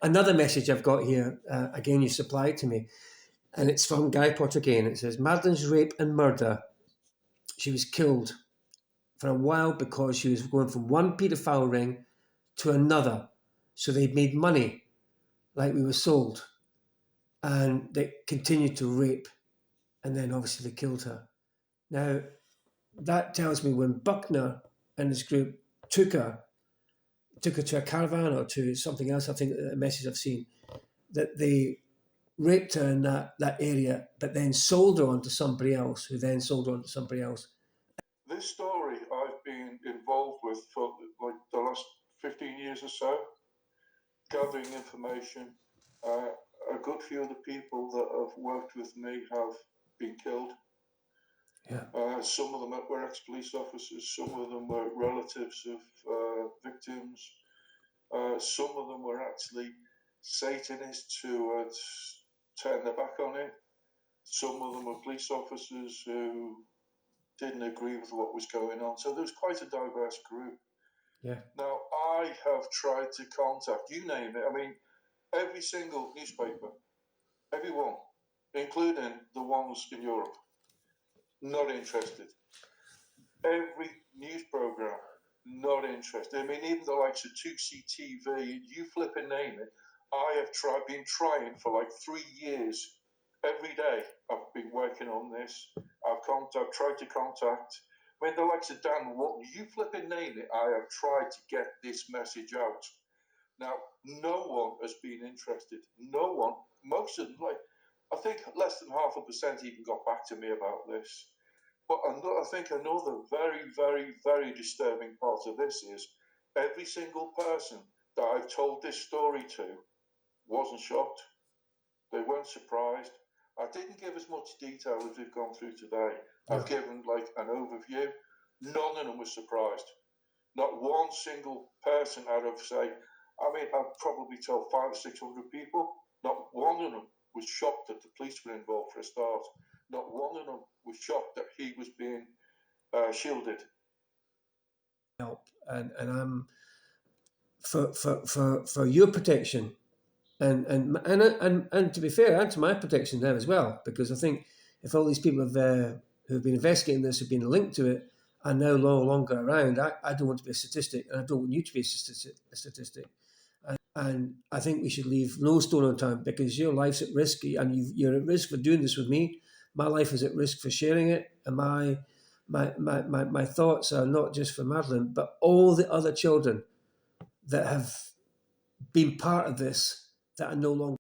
another message I've got here, again, you supplied to me, and it's from Guy Potter again. It says, Madeline's rape and murder. She was killed for a while because she was going from one paedophile ring to another. So they made money like we were sold. And they continued to rape. And then obviously they killed her. Now, that tells me when Buckner and his group took her to a caravan or to something else, I think a message I've seen, that they raped her in that area, but then sold her on to somebody else, who then sold her on to somebody else. This story I've been involved with for like the last 15 years or so, gathering information. A good few of the people that have worked with me have been killed. Yeah. Some of them were ex-police officers, some of them were relatives of victims, some of them were actually Satanists who had turned their back on it. Some of them were police officers who didn't agree with what was going on. So there was quite a diverse group. Yeah. Now, I have tried to contact, you name it, I mean, every single newspaper, every one, including the ones in Europe, not interested. Every news program, not interested. I mean, even the likes of 2CTV, you flip and name it, I have been trying for like 3 years. Every day I've been working on this. I've tried to contact, when the likes of Dan Walton, you flip and name it, I have tried to get this message out. Now, no one has been interested. No one. Most of them, like, I think less than 0.5% even got back to me about this. But I think another very, very, very disturbing part of this is every single person that I've told this story to wasn't shocked. They weren't surprised. I didn't give as much detail as we've gone through today. Yeah. I've given like an overview. None of them was surprised. Not one single person out of, say, I mean, I've probably told 500 or 600 people. Not one of them was shocked that the police were involved for a start. Not one of them was shocked that he was being shielded. Help, and I'm for your protection, and to be fair, and to my protection there as well, because I think if all these people who've been investigating this have been linked to it are now no longer around, I don't want to be a statistic, and I don't want you to be a statistic. And I think we should leave no stone unturned, because your life's at risk, and you're at risk for doing this with me. My life is at risk for sharing it, and my thoughts are not just for Madeline, but all the other children that have been part of this that are no longer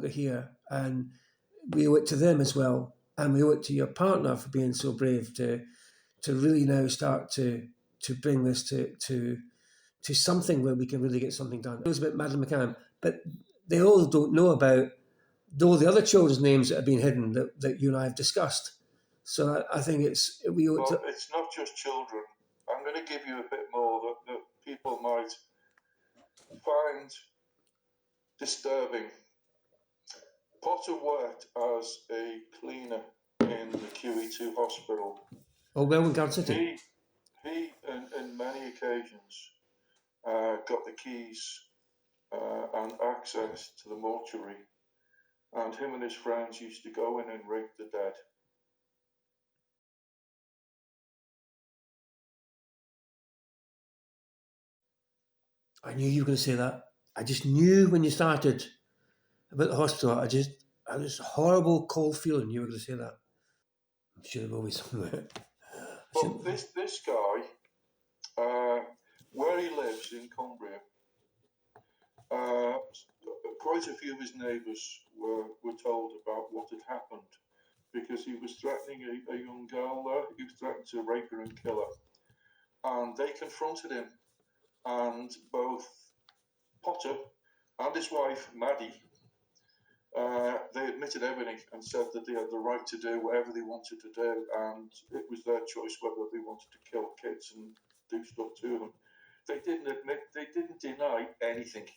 here. And we owe it to them as well, and we owe it to your partner for being so brave to really now start to bring this to something where we can really get something done. It was about Madeline McCann, but they all don't know about all the other children's names that have been hidden that you and I have discussed. So I think it's not just children. I'm going to give you a bit more that people might find disturbing. Potter worked as a cleaner in the QE2 hospital. Oh, well, in Garden City. He on many occasions got the keys and access to the mortuary, and him and his friends used to go in and rape the dead. I knew you were going to say that. I just knew when you started about the hospital. I had this horrible cold feeling you were going to say that. I should have always somewhere. But this guy, where he lives in Cumbria, quite a few of his neighbours were told about what had happened, because he was threatening a young girl there. He was threatening to rape her and kill her. And they confronted him. And both Potter and his wife, Maddie, they admitted everything and said that they had the right to do whatever they wanted to do, and it was their choice whether they wanted to kill kids and do stuff to them. They didn't deny anything.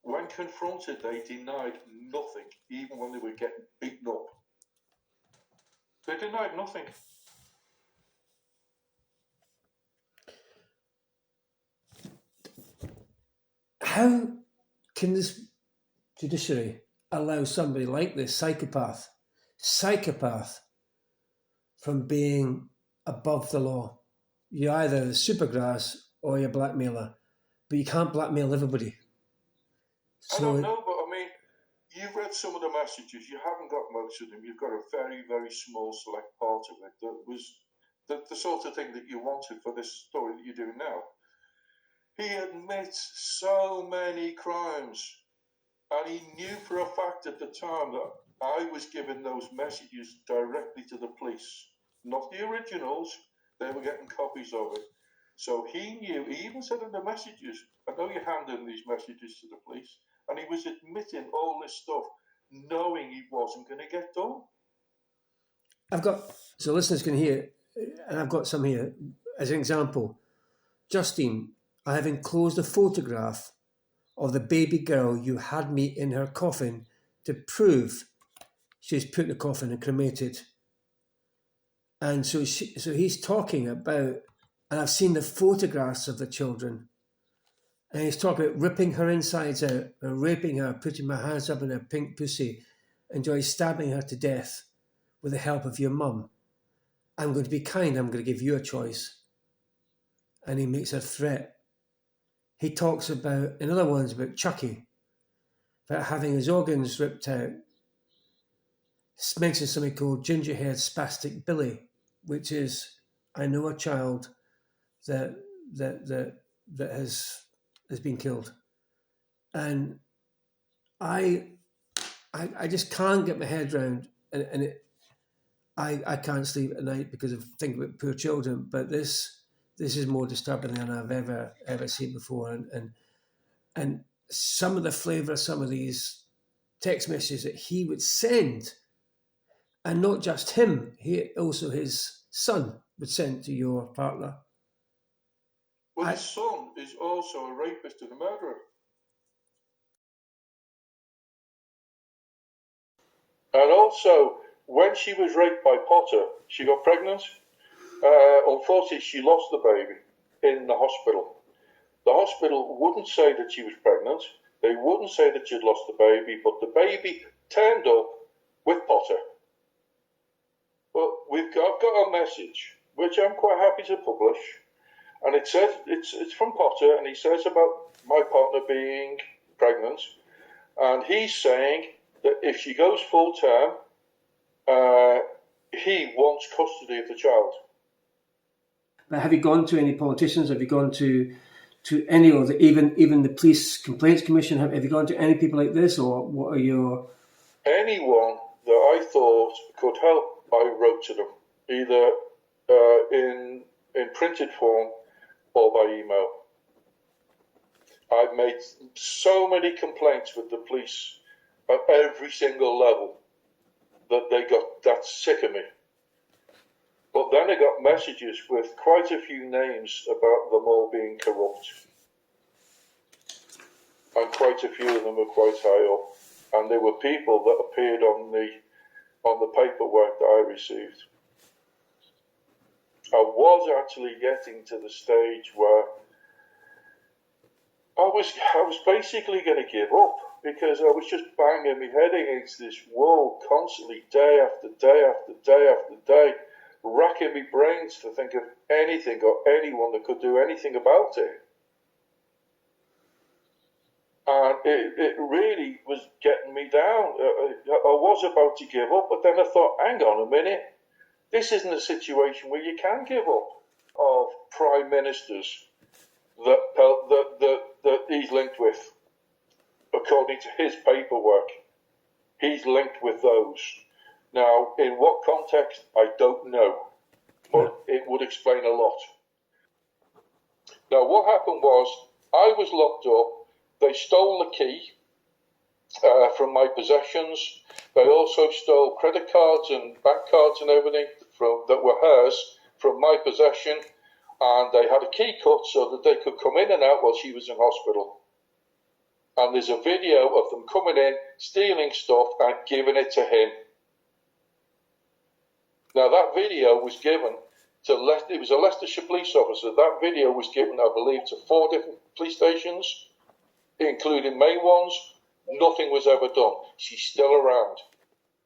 When confronted, they denied nothing, even when they were getting beaten They denied nothing. How can this judiciary allow somebody like this psychopath, from being above the law? You're either the supergrass or you're a blackmailer, but you can't blackmail everybody. I don't know, but I mean, you've read some of the messages. You haven't got most of them. You've got a very, very small select part of it that was the sort of thing that you wanted for this story that you're doing now. He admits so many crimes, and he knew for a fact at the time that I was giving those messages directly to the police, not the originals. They were getting copies of it. So he knew, he even said in the messages, I know you're handing these messages to the police, and he was admitting all this stuff, knowing he wasn't going to get done. So listeners can hear, and I've got some here. As an example, Justine, I have enclosed a photograph of the baby girl you had me in her coffin to prove she's put in the coffin and cremated. And so he's talking about, and I've seen the photographs of the children, and he's talking about ripping her insides out, and raping her, putting my hands up in her pink pussy, and stabbing her to death with the help of your mum. I'm going to be kind, I'm going to give you a choice. And he makes a threat. He talks about, in other ones, about Chucky, about having his organs ripped out. Mentions something called gingerhead spastic Billy, which is, I know a child that has been killed, and I just can't get my head around, I can't sleep at night because of thinking about poor children. But this is more disturbing than I've ever seen before, and some of the flavour, some of these text messages that he would send. And not just him, also his son would send to your partner. Well, his son is also a rapist and a murderer. And also, when she was raped by Potter, she got pregnant. Unfortunately, she lost the baby in the hospital. The hospital wouldn't say that she was pregnant. They wouldn't say that she'd lost the baby, but the baby turned up with Potter. Well, I've got a message, which I'm quite happy to publish, and it says, it's from Potter, and he says about my partner being pregnant, and he's saying that if she goes full term, he wants custody of the child. But have you gone to any politicians? Have you gone to any of the, even the Police Complaints Commission? Have you gone to any people like this, or what are your... Anyone that I thought could help, I wrote to them, either in printed form or by email. I've made so many complaints with the police at every single level that they got that sick of me. But then I got messages with quite a few names about them all being corrupt. And quite a few of them were quite high up. And there were people that appeared on the paperwork that I received. I was actually getting to the stage where I was basically going to give up, because I was just banging my head against this wall constantly, day after day after day after day, racking my brains to think of anything or anyone that could do anything about it. And it really was getting me down. I was about to give up, but then I thought, hang on a minute, this isn't a situation where you can give up. Of prime ministers that he's linked with, according to his paperwork, he's linked with those. Now, in what context, I don't know, but it would explain a lot. Now, what happened was, I was locked up. They stole the key from my possessions. They also stole credit cards and bank cards and everything that were hers from my possession. And they had a key cut so that they could come in and out while she was in hospital. And there's a video of them coming in, stealing stuff and giving it to him. Now, that video was given to it was a Leicestershire police officer. That video was given, I believe, to 4 different police stations, including main ones. Nothing was ever done. She's still around.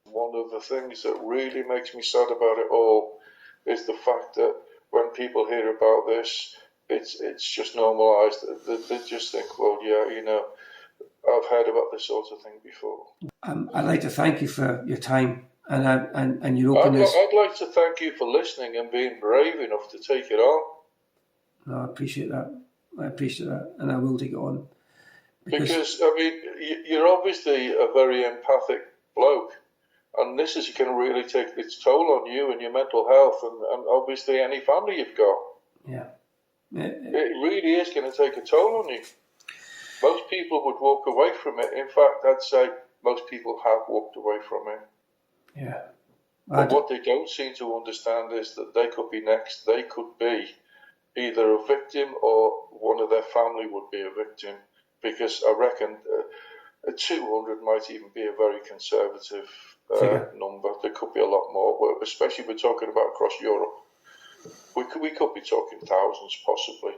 One of the things that really makes me sad about it all is the fact that when people hear about this, it's just normalised. They just think, well, yeah, you know, I've heard about this sort of thing before. I'd like to thank you for your time and your openness. I'd like to thank you for listening and being brave enough to take it on. No, I appreciate that. And I will take it on. Because I mean, you're obviously a very empathic bloke, and this is going to really take its toll on you and your mental health, and obviously any family you've got. Yeah. It really is going to take a toll on you. Most people would walk away from it. In fact, I'd say most people have walked away from it. Yeah. But what they don't seem to understand is that they could be next. They could be either a victim or one of their family would be a victim. Because I reckon 200 might even be a very conservative number. There could be a lot more, especially we're talking about across Europe. We could be talking thousands, possibly.